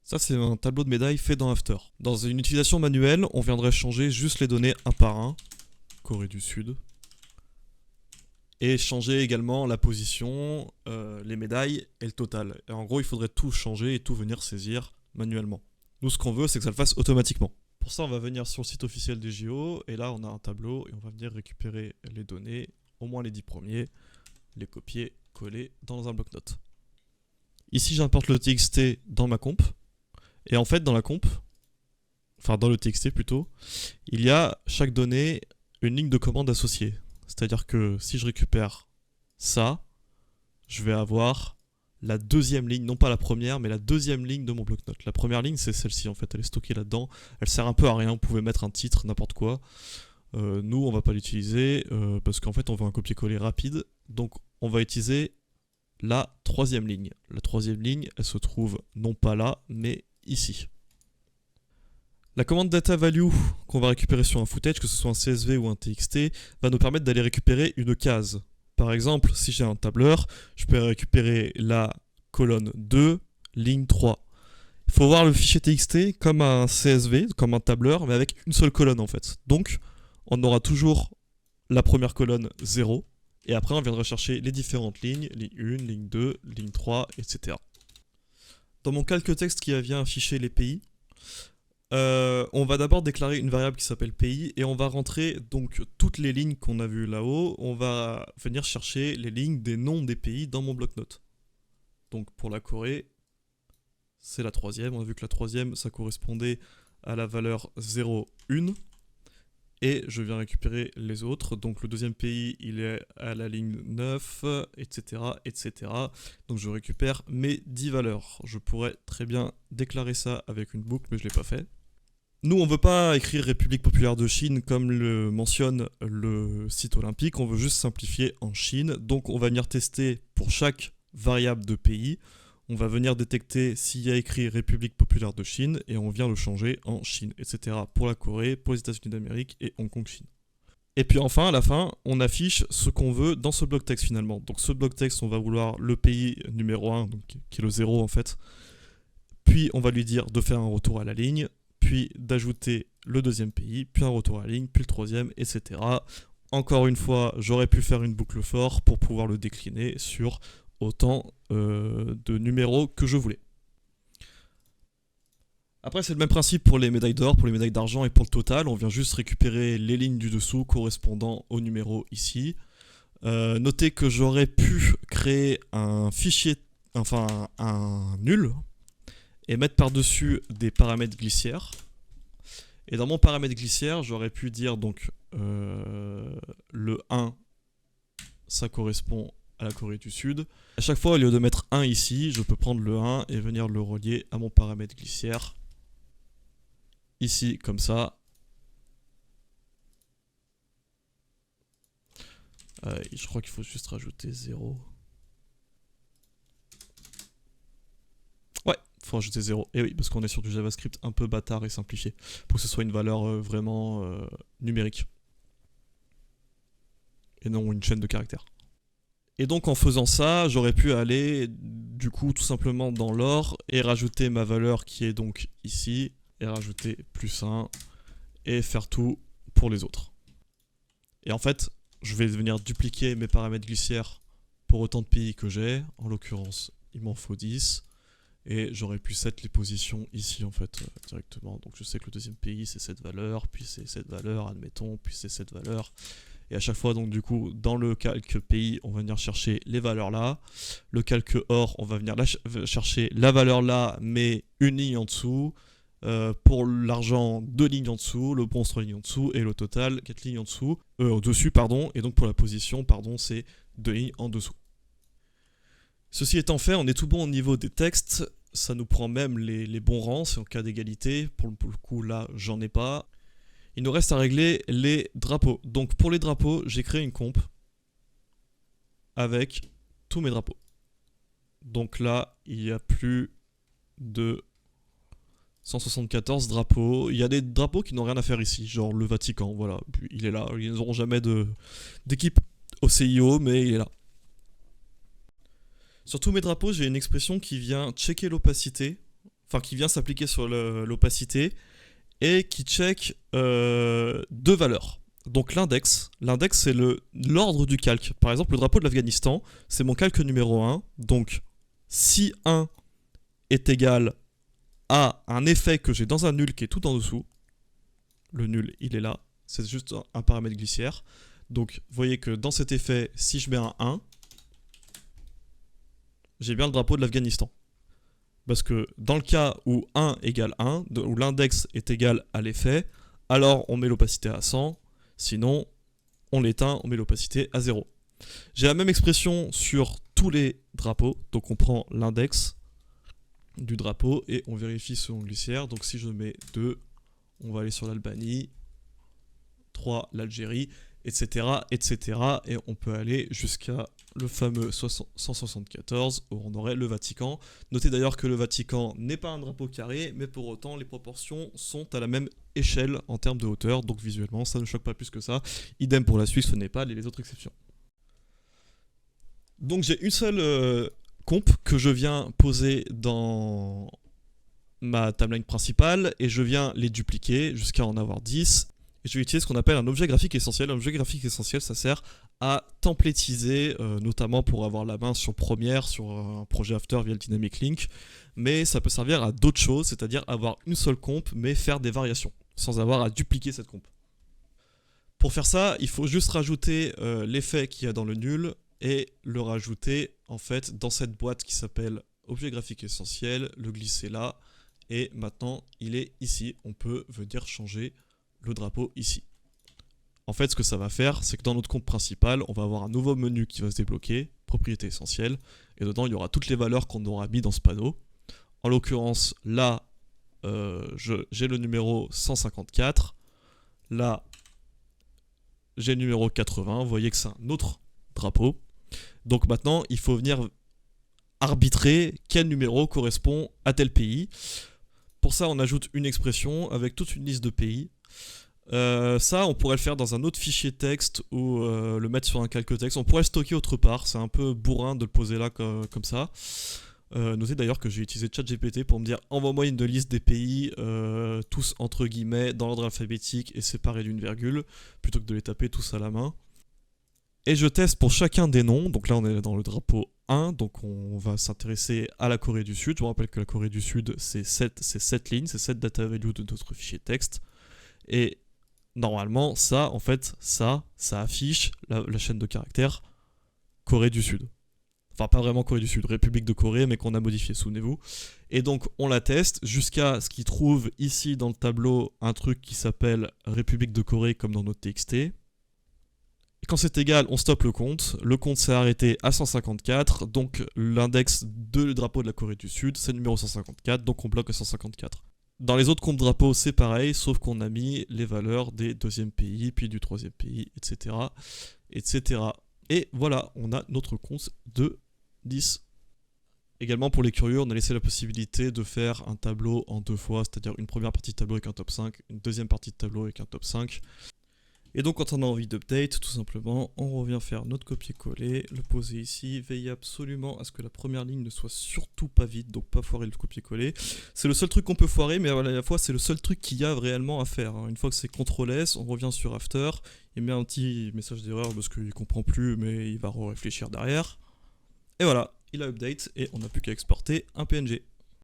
Ça, c'est un tableau de médailles fait dans After. Dans une utilisation manuelle, on viendrait changer juste les données un par un. Corée du Sud. Et changer également la position, les médailles et le total. Et en gros, il faudrait tout changer et tout venir saisir manuellement. Nous, ce qu'on veut, c'est que ça le fasse automatiquement. Pour ça, on va venir sur le site officiel des JO, et là, on a un tableau, et on va venir récupérer les données, au moins les 10 premiers, les copier, coller dans un bloc-notes. Ici, j'importe le TXT dans ma comp, et en fait, dans la comp, enfin dans le TXT plutôt, il y a chaque donnée une ligne de commande associée. C'est-à-dire que si je récupère ça, je vais avoir la deuxième ligne, non pas la première, mais la deuxième ligne de mon bloc-notes. La première ligne, c'est celle-ci en fait, elle est stockée là-dedans. Elle sert un peu à rien, vous pouvez mettre un titre, n'importe quoi. Nous, on va pas l'utiliser parce qu'en fait, on veut un copier-coller rapide. Donc, on va utiliser la troisième ligne. La troisième ligne, elle se trouve non pas là, mais ici. La commande data value qu'on va récupérer sur un footage, que ce soit un CSV ou un TXT, va nous permettre d'aller récupérer une case. Par exemple, si j'ai un tableur, je peux récupérer la colonne 2, ligne 3. Il faut voir le fichier TXT comme un CSV, comme un tableur, mais avec une seule colonne en fait. Donc, on aura toujours la première colonne 0, et après on viendra chercher les différentes lignes, ligne 1, ligne 2, ligne 3, etc. Dans mon calque texte qui vient afficher les pays, on va d'abord déclarer une variable qui s'appelle pays et on va rentrer donc toutes les lignes qu'on a vues là-haut. On va venir chercher les lignes des noms des pays dans mon bloc-notes. Donc pour la Corée, c'est la troisième. On a vu que la troisième, ça correspondait à la valeur 0, 1. Et je viens récupérer les autres. Donc le deuxième pays, il est à la ligne 9, etc., etc. Donc je récupère mes 10 valeurs. Je pourrais très bien déclarer ça avec une boucle, mais je ne l'ai pas fait. Nous, on ne veut pas écrire République populaire de Chine comme le mentionne le site olympique, on veut juste simplifier en Chine. Donc on va venir tester pour chaque variable de pays. On va venir détecter s'il y a écrit République populaire de Chine et on vient le changer en Chine, etc. Pour la Corée, pour les États-Unis d'Amérique et Hong Kong, Chine. Et puis enfin, à la fin, on affiche ce qu'on veut dans ce bloc texte finalement. Donc ce bloc texte, on va vouloir le pays numéro 1, donc, qui est le 0 en fait. Puis on va lui dire de faire un retour à la ligne, puis d'ajouter le deuxième pays, puis un retour à la ligne, puis le troisième, etc. Encore une fois, j'aurais pu faire une boucle for pour pouvoir le décliner sur autant de numéros que je voulais. Après, c'est le même principe pour les médailles d'or, pour les médailles d'argent et pour le total. On vient juste récupérer les lignes du dessous correspondant au numéro ici. Notez que j'aurais pu créer un fichier, enfin un nul, et mettre par-dessus des paramètres glissières. Et dans mon paramètre glissière, j'aurais pu dire donc le 1, ça correspond à la Corée du Sud. À chaque fois, au lieu de mettre 1 ici, je peux prendre le 1 et venir le relier à mon paramètre glissière. Ici, comme ça. Je crois qu'il faut juste rajouter 0. Ouais, il faut rajouter 0. Et oui, parce qu'on est sur du JavaScript un peu bâtard et simplifié. Pour que ce soit une valeur vraiment numérique. Et non une chaîne de caractères. Et donc en faisant ça, j'aurais pu aller du coup tout simplement dans l'or et rajouter ma valeur qui est donc ici. Et rajouter +1 et faire tout pour les autres. Et en fait, je vais venir dupliquer mes paramètres glissières pour autant de pays que j'ai. En l'occurrence, il m'en faut 10. Et j'aurais pu set les positions ici en fait directement. Donc je sais que le deuxième pays c'est cette valeur, puis c'est cette valeur, admettons, puis c'est cette valeur. Et à chaque fois donc du coup dans le calque pays on va venir chercher les valeurs là. Le calque or on va venir chercher la valeur là mais une ligne en dessous. Pour l'argent 2 lignes en dessous, le bronze 3 lignes en dessous et le total 4 lignes en dessous, au-dessus pardon. Et donc pour la position pardon c'est 2 lignes en dessous. Ceci étant fait, on est tout bon au niveau des textes, ça nous prend même les bons rangs, c'est en cas d'égalité, pour le coup là j'en ai pas. Il nous reste à régler les drapeaux. Donc pour les drapeaux, j'ai créé une comp avec tous mes drapeaux. Donc là, il y a plus de 174 drapeaux. Il y a des drapeaux qui n'ont rien à faire ici, genre le Vatican, voilà, il est là. Ils n'auront jamais d'équipe au CIO, mais il est là. Sur tous mes drapeaux, j'ai une expression qui vient checker l'opacité, enfin qui vient s'appliquer sur l'opacité et qui check deux valeurs. Donc l'index c'est l'ordre du calque. Par exemple, le drapeau de l'Afghanistan, c'est mon calque numéro 1. Donc si 1 est égal à un effet que j'ai dans un nul qui est tout en dessous, le nul il est là, c'est juste un paramètre glissière. Donc vous voyez que dans cet effet, si je mets un 1, j'ai bien le drapeau de l'Afghanistan. Parce que dans le cas où 1 égale 1, où l'index est égal à l'effet, alors on met l'opacité à 100, sinon on l'éteint, on met l'opacité à 0. J'ai la même expression sur tous les drapeaux, donc on prend l'index du drapeau et on vérifie selon glissière. Donc si je mets 2, on va aller sur l'Albanie, 3 l'Algérie, etc., etc. Et on peut aller jusqu'à le fameux 174 où on aurait le Vatican. Notez d'ailleurs que le Vatican n'est pas un drapeau carré, mais pour autant les proportions sont à la même échelle en termes de hauteur, donc visuellement ça ne choque pas plus que ça. Idem pour la Suisse, le Népal et les autres exceptions. Donc j'ai une seule comp que je viens poser dans ma timeline principale et je viens les dupliquer jusqu'à en avoir 10. Et je vais utiliser ce qu'on appelle un objet graphique essentiel. Un objet graphique essentiel, ça sert à templétiser, notamment pour avoir la main sur Premiere, sur un projet After via le Dynamic Link. Mais ça peut servir à d'autres choses, c'est-à-dire avoir une seule comp, mais faire des variations, sans avoir à dupliquer cette comp. Pour faire ça, il faut juste rajouter l'effet qu'il y a dans le nul et le rajouter en fait dans cette boîte qui s'appelle objet graphique essentiel, le glisser là, et maintenant il est ici. On peut venir changer le drapeau ici. En fait, ce que ça va faire, c'est que dans notre compte principal, on va avoir un nouveau menu qui va se débloquer, propriété essentielle, et dedans il y aura toutes les valeurs qu'on aura mis dans ce panneau. En l'occurrence, là, j'ai le numéro 154, là, j'ai le numéro 80, vous voyez que c'est un autre drapeau. Donc maintenant, il faut venir arbitrer quel numéro correspond à tel pays. Pour ça, on ajoute une expression avec toute une liste de pays. Ça, on pourrait le faire dans un autre fichier texte ou le mettre sur un calque texte. On pourrait le stocker autre part. C'est un peu bourrin de le poser là comme ça. Notez d'ailleurs que j'ai utilisé ChatGPT pour me dire envoie-moi une liste des pays, tous entre guillemets, dans l'ordre alphabétique et séparés d'une virgule, plutôt que de les taper tous à la main. Et je teste pour chacun des noms. Donc là, on est dans le drapeau 1. Donc on va s'intéresser à la Corée du Sud. Je vous rappelle que la Corée du Sud, c'est 7 lignes, c'est 7 data values de notre fichier texte. Et normalement, ça, en fait, ça affiche la chaîne de caractères Corée du Sud. Enfin, pas vraiment Corée du Sud, République de Corée, mais qu'on a modifié, souvenez-vous. Et donc, on la teste jusqu'à ce qu'il trouve ici dans le tableau un truc qui s'appelle République de Corée, comme dans notre TXT. Et quand c'est égal, on stoppe le compte. Le compte s'est arrêté à 154, donc l'index de le drapeau de la Corée du Sud, c'est le numéro 154, donc on bloque à 154. Dans les autres comptes drapeaux, c'est pareil, sauf qu'on a mis les valeurs des deuxièmes pays, puis du troisième pays, etc., etc. Et voilà, on a notre compte de 10. Également, pour les curieux, on a laissé la possibilité de faire un tableau en deux fois, c'est-à-dire une première partie de tableau avec un top 5, une deuxième partie de tableau avec un top 5. Et donc quand on a envie d'update, tout simplement, on revient faire notre copier-coller, le poser ici, veiller absolument à ce que la première ligne ne soit surtout pas vide, donc pas foirer le copier-coller. C'est le seul truc qu'on peut foirer, mais à la fois c'est le seul truc qu'il y a réellement à faire. Une fois que c'est CTRL-S, on revient sur After, il met un petit message d'erreur parce qu'il comprend plus, mais il va réfléchir derrière. Et voilà, il a update et on n'a plus qu'à exporter un PNG.